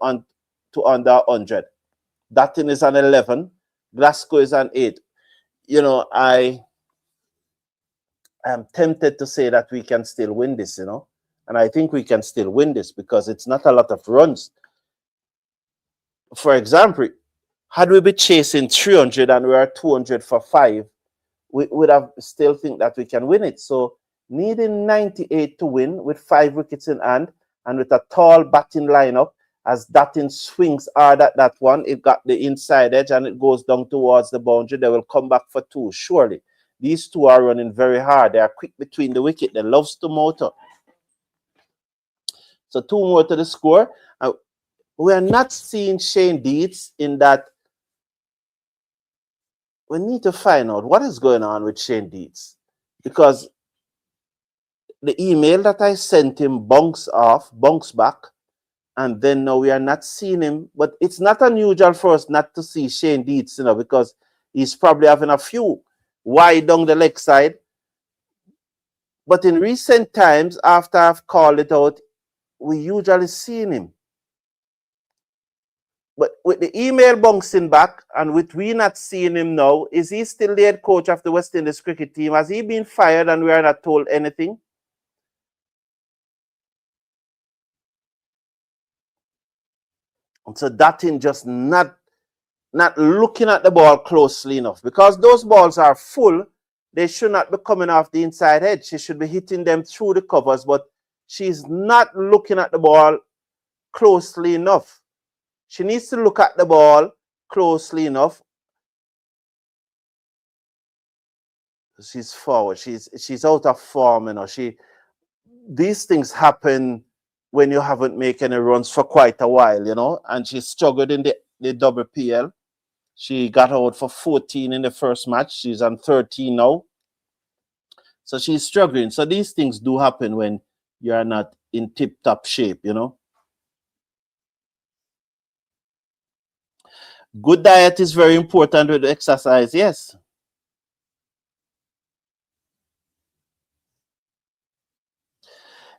to under 100. Dottin is on 11. Glasgow is on 8. I am tempted to say that we can still win this, and I think we can still win this because it's not a lot of runs. For example, had we been chasing 300 and we are 200 for 5, we would have still think that we can win it. So needing 98 to win with 5 wickets in hand and with a tall batting lineup, as Dottin swings hard at that one, it got the inside edge and it goes down towards the boundary. They will come back for 2, surely. These two are running very hard. They are quick between the wicket. They love to motor. So 2 more to the score. We are not seeing Shane Dietz in that. We need to find out what is going on with Shane Dietz, because the email that I sent him bounced back, and then now we are not seeing him. But it's not unusual for us not to see Shane Dietz, because he's probably having a few wide down the leg side. But in recent times, after I've called it out, we usually seen him. But with the email bouncing back and with we not seeing him now, is he still the head coach of the West Indies cricket team? Has he been fired and we are not told anything? And so Dottin just not looking at the ball closely enough, because those balls are full. They should not be coming off the inside edge. She should be hitting them through the covers, but she's not looking at the ball closely enough. She needs to look at the ball closely enough. She's forward. She's out of form, These things happen when you haven't made any runs for quite a while, and she struggled in the WPL. She got out for 14 in the first match. She's on 13 now. So she's struggling. So these things do happen when you are not in tip-top shape, Good diet is very important with exercise, yes.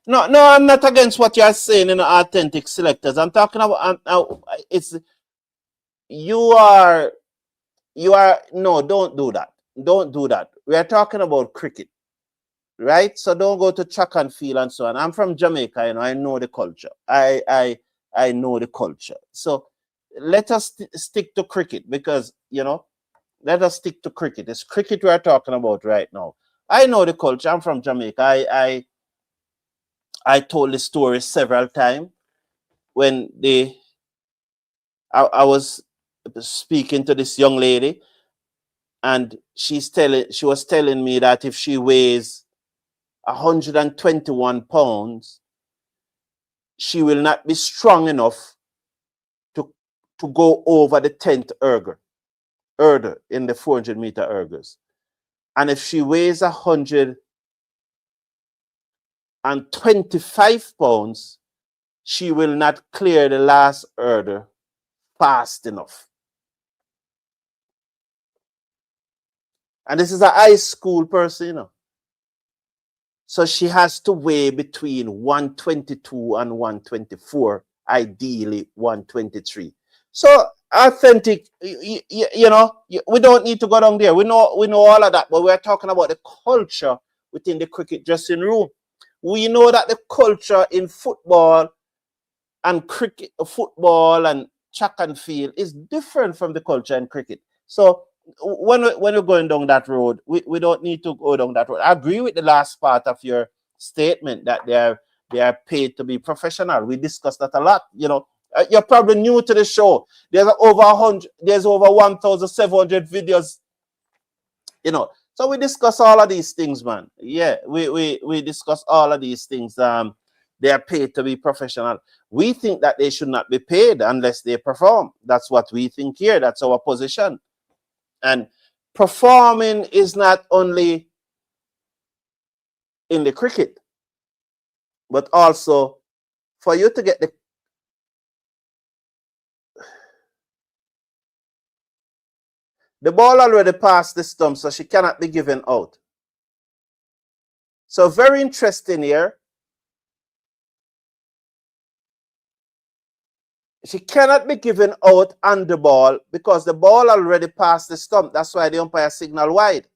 No, I'm not against what you're saying in authentic selectors. I'm talking about no, don't do that. Don't do that. We are talking about cricket, right? So don't go to track and field and so on. I'm from Jamaica, I know the culture. I know the culture. So let us stick to cricket, because, let us stick to cricket. It's cricket we are talking about right now. I know the culture. I'm from Jamaica. I told the story several times when I was speaking to this young lady, and she was telling me that if she weighs 121 pounds, she will not be strong enough to go over the 10th hurdle in the 400-meter hurdles. And if she weighs 125 pounds, she will not clear the last hurdle fast enough. And this is a high school person, So she has to weigh between 122 and 124, ideally 123. So authentic, we don't need to go down there. We know all of that, but we're talking about the culture within the cricket dressing room. We know that the culture in football and cricket, football and track and field is different from the culture in cricket. So when we're going down that road, we don't need to go down that road. I agree with the last part of your statement that they are paid to be professional. We discussed that a lot. You're probably new to the show. There's over 1,700 videos. So we discuss all of these things, man. Yeah, we discuss all of these things. They are paid to be professional. We think that they should not be paid unless they perform. That's what we think here. That's our position. And performing is not only in the cricket, but also for you to get the ball already passed the stump, so she cannot be given out. So very interesting here. She cannot be given out on the ball because the ball already passed the stump. That's why the umpire signal wide.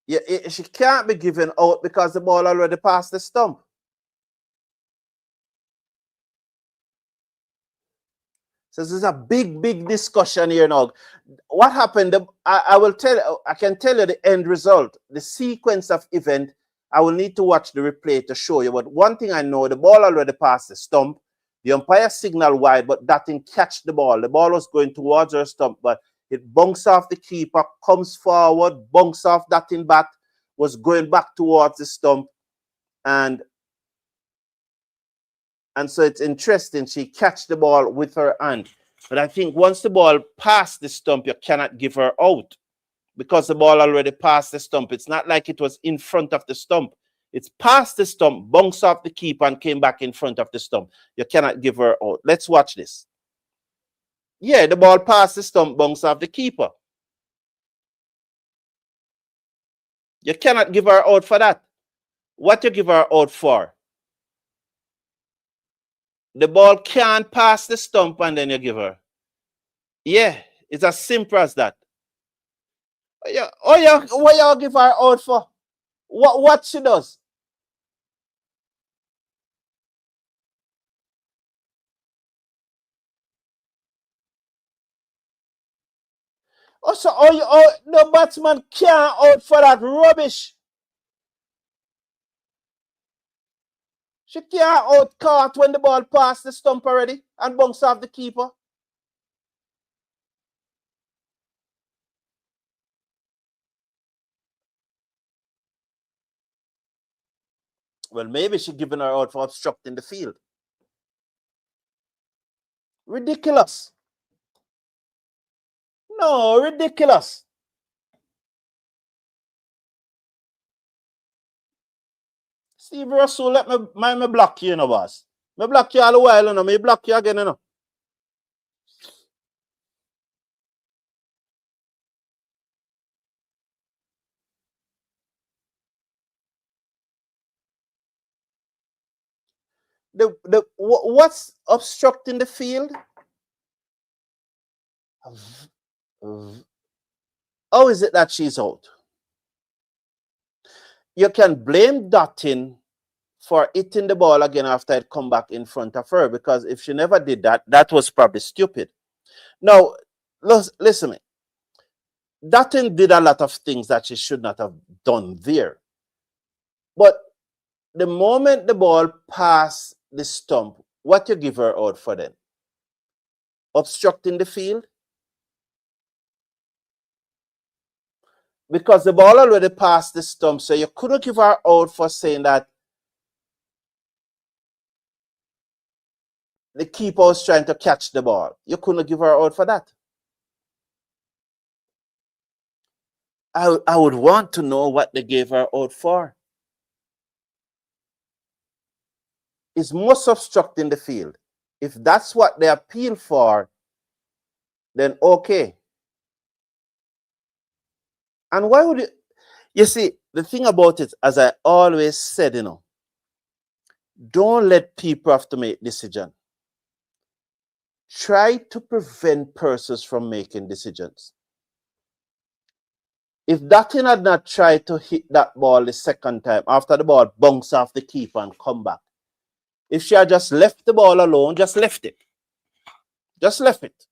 Yeah, she can't be given out because the ball already passed the stump. So this is a big discussion here now. What happened? I can tell you the end result, the sequence of event. I will need to watch the replay to show you. But one thing I know, the ball already passed the stump. The umpire signal wide, but Dottin catch the ball. The ball was going towards her stump, but it bunks off the keeper, comes forward, bunks off Dottin bat. was going back towards the stump, and so it's interesting. She catch the ball with her hand. But I think once the ball passed the stump, you cannot give her out because the ball already passed the stump. It's not like it was in front of the stump. It's past the stump, bounced off the keeper, and came back in front of the stump. You cannot give her out. Let's watch this. Yeah, the ball passed the stump, bounced off the keeper. You cannot give her out for that. What you give her out for? The ball can't pass the stump and then you give her. Yeah, it's as simple as that. What you give her out for? What she does? So the batsman can't out for that rubbish. She can't out caught when the ball passed the stump already and bounced off the keeper. Well, maybe she's giving her out for obstructing the field. Ridiculous. No, ridiculous. Steve Russell, let me block you, you know, boss. Me block you all the while, you know. Me block you again, you know. What's obstructing the field? How is it that she's out? You can blame Dottin for hitting the ball again after it come back in front of her, because if she never did that, that was probably stupid. Now, listen to me. Dottin did a lot of things that she should not have done there. But the moment the ball passed the stump, what you give her out for then? Obstructing the field? Because the ball already passed the stump, so you couldn't give her out for saying that the keeper was trying to catch the ball. You couldn't give her out for that. I would want to know what they gave her out for. It's most obstructing the field. If that's what they appeal for, then okay. And why would you see, the thing about it, as I always said, you know, don't let people have to make decisions. Try to prevent persons from making decisions. If Dottin had not tried to hit that ball the second time, after the ball bounced off the keeper and come back, if she had just left the ball alone, just left it. Just left it.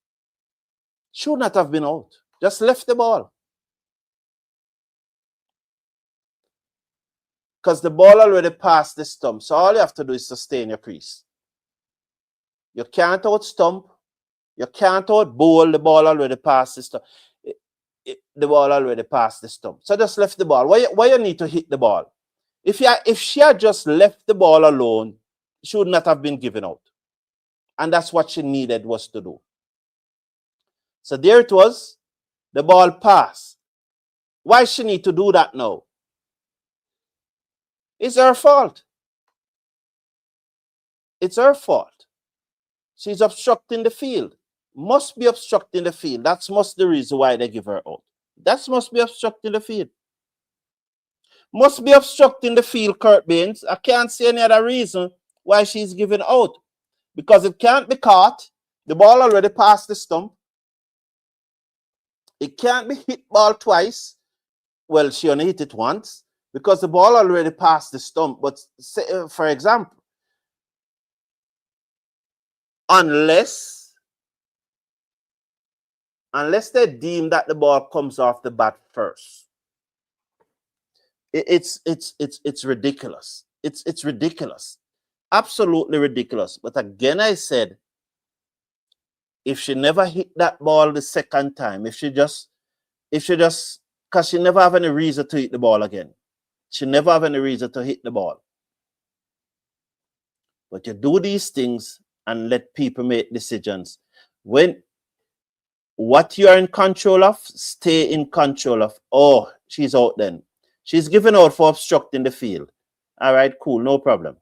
Should not have been out. Just left the ball. Because the ball already passed the stump. So all you have to do is sustain your crease. You can't out stump. You can't out bowl. The ball already passed the stump. The ball already passed the stump. So just left the ball. Why you need to hit the ball? If she had just left the ball alone, she would not have been given out. And that's what she needed was to do. So there it was. The ball passed. Why she need to do that now? It's her fault. It's her fault. She's obstructing the field. Must be obstructing the field. That's must the reason why they give her out. That must be obstructing the field. Must be obstructing the field, Kurt Baines. I can't see any other reason why she's given out. Because it can't be caught. The ball already passed the stump. It can't be hit ball twice. Well, she only hit it once because the ball already passed the stump. But say, for example, unless they deem that the ball comes off the bat first, it's ridiculous. It's ridiculous, absolutely ridiculous. But again, I said, if she never hit that ball the second time, if she just, because she never have any reason to hit the ball again. She never have any reason to hit the ball. But you do these things and let people make decisions. When what you are in control of, stay in control of. Oh, she's out then. She's given out for obstructing the field. All right, cool, no problem.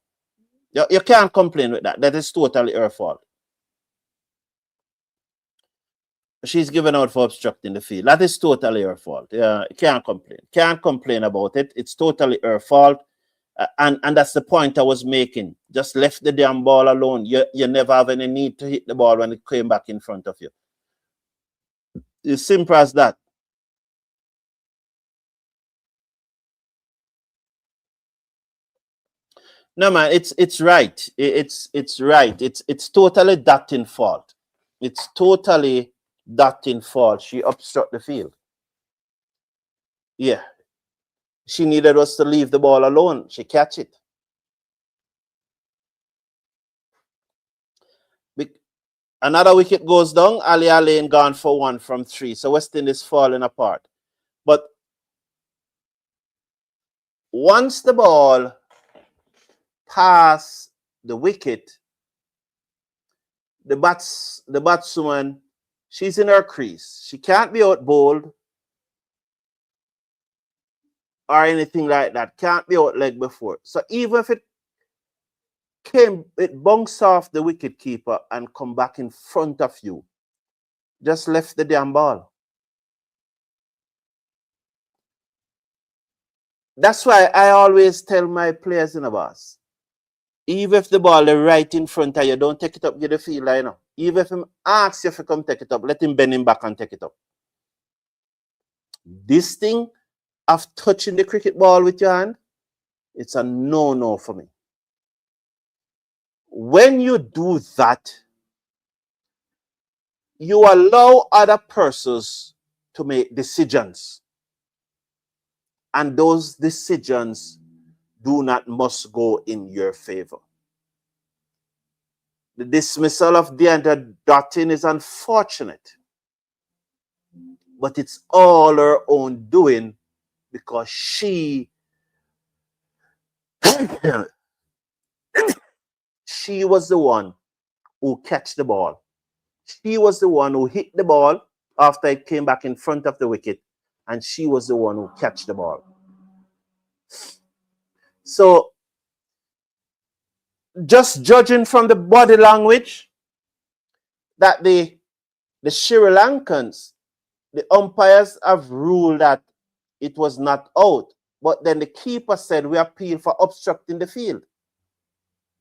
You can't complain with that. That is totally her fault. She's given out for obstructing the field. That is totally her fault. Yeah, can't complain. Can't complain about it. It's totally her fault. And that's the point I was making. Just left the damn ball alone. You never have any need to hit the ball when it came back in front of you. It's simple as that. No, man, it's right. It's right. It's totally Dottin fault. It's totally Dottin fault. She obstructed the field. Yeah. She needed us to leave the ball alone. She catch it. Another wicket goes down. Alleyne gone for 1 from 3. So West Indies falling apart. But once the ball pass the wicket, the batswoman, she's in her crease. She can't be out bowled or anything like that. Can't be out leg before. So even if it bounced off the wicket keeper and come back in front of you, just left the damn ball. That's why I always tell my players in the boss, even if the ball is right in front of you, don't take it up, get the fielder, you know. Even if him asks you to come take it up, let him bend him back and take it up. This thing of touching the cricket ball with your hand, it's a no-no for me. When you do that, you allow other persons to make decisions. And those decisions must go in your favor. The dismissal of Deandra Dottin is unfortunate. But it's all her own doing because she was the one who catch the ball. She was the one who hit the ball after it came back in front of the wicket, and she was the one who catch the ball. So, just judging from the body language that the Sri Lankans, the umpires have ruled that it was not out. But then the keeper said, we appeal for obstructing the field.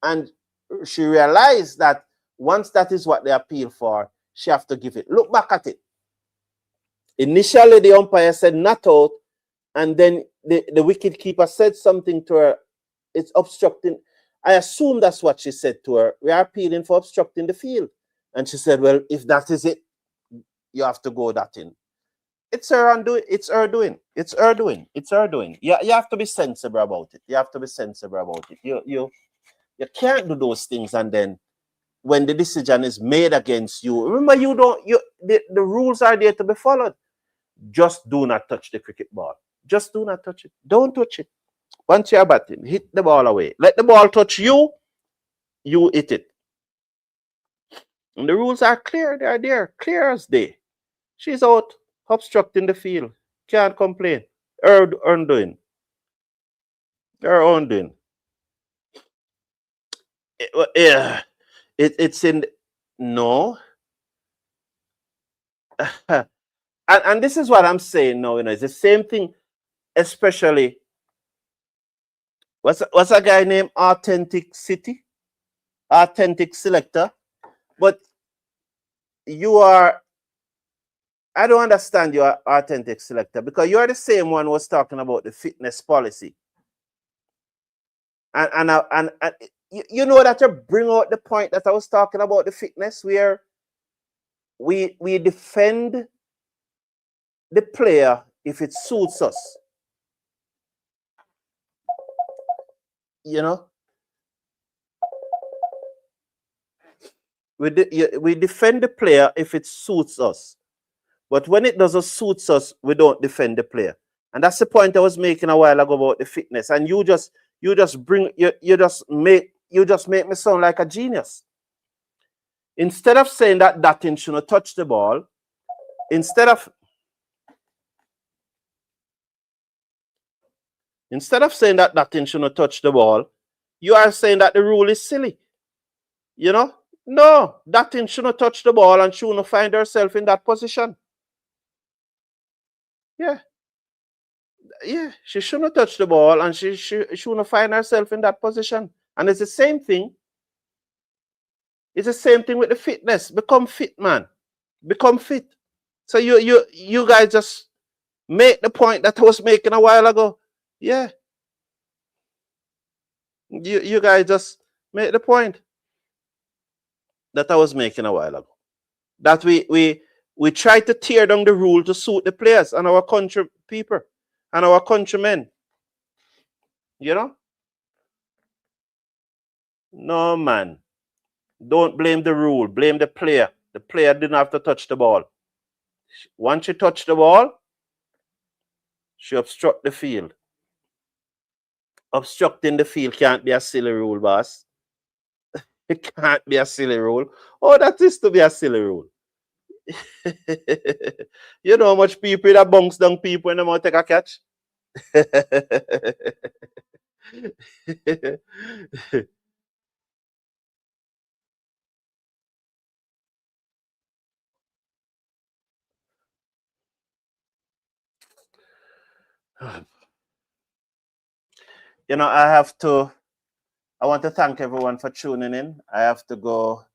And she realized that once that is what they appeal for, she have to give it. Look back at it. Initially, the umpire said not out, and then the wicket keeper said something to her. It's obstructing. I assume that's what she said to her. We are appealing for obstructing the field. And she said, well, if that is it, you have to go that in. It's her undoing. It's her doing. It's her doing. It's her doing. You have to be sensible about it. You have to be sensible about it. You can't do those things, and then when the decision is made against you, remember, the rules are there to be followed. Just do not touch the cricket ball. Just do not touch it. Don't touch it. Once you're batting, hit the ball away. Let the ball touch you, you hit it. And the rules are clear. They are there, clear as day. She's out obstructing the field. Can't complain. Her own doing. Her own doing. It's in no. and this is what I'm saying now. It's the same thing, especially. What's a guy named Authentic City? Authentic Selector. But I don't understand your Authentic Selector, because you are the same one who was talking about the fitness policy. And you know that you bring out the point that I was talking about, the fitness, where we defend the player if it suits us. You know, we defend the player if it suits us, but when it doesn't suit us, we don't defend the player. And that's the point I was making a while ago about the fitness. And you just make me sound like a genius. Instead of saying that Dottin shouldn't touch the ball, instead of saying that Dottin shouldn't touch the ball, you are saying that the rule is silly. You know? No, Dottin shouldn't touch the ball and shouldn't find herself in that position. Yeah. Yeah, she shouldn't touch the ball and she shouldn't find herself in that position. And it's the same thing. It's the same thing with the fitness. Become fit, man. Become fit. So you guys just make the point that I was making a while ago. Yeah. You guys just make the point that I was making a while ago. That we try to tear down the rule to suit the players and our country people and our countrymen. You know? No, man. Don't blame the rule. Blame the player. The player didn't have to touch the ball. Once she touched the ball, she obstructed the field. Obstructing the field can't be a silly rule, boss. It can't be a silly rule. Oh, that is to be a silly rule. You know how much people that bunks down people when they want to take a catch? You know, I want to thank everyone for tuning in. I have to go.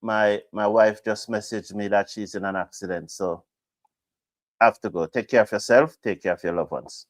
My wife just messaged me that she's in an accident, so I have to go. Take care of yourself. Take care of your loved ones.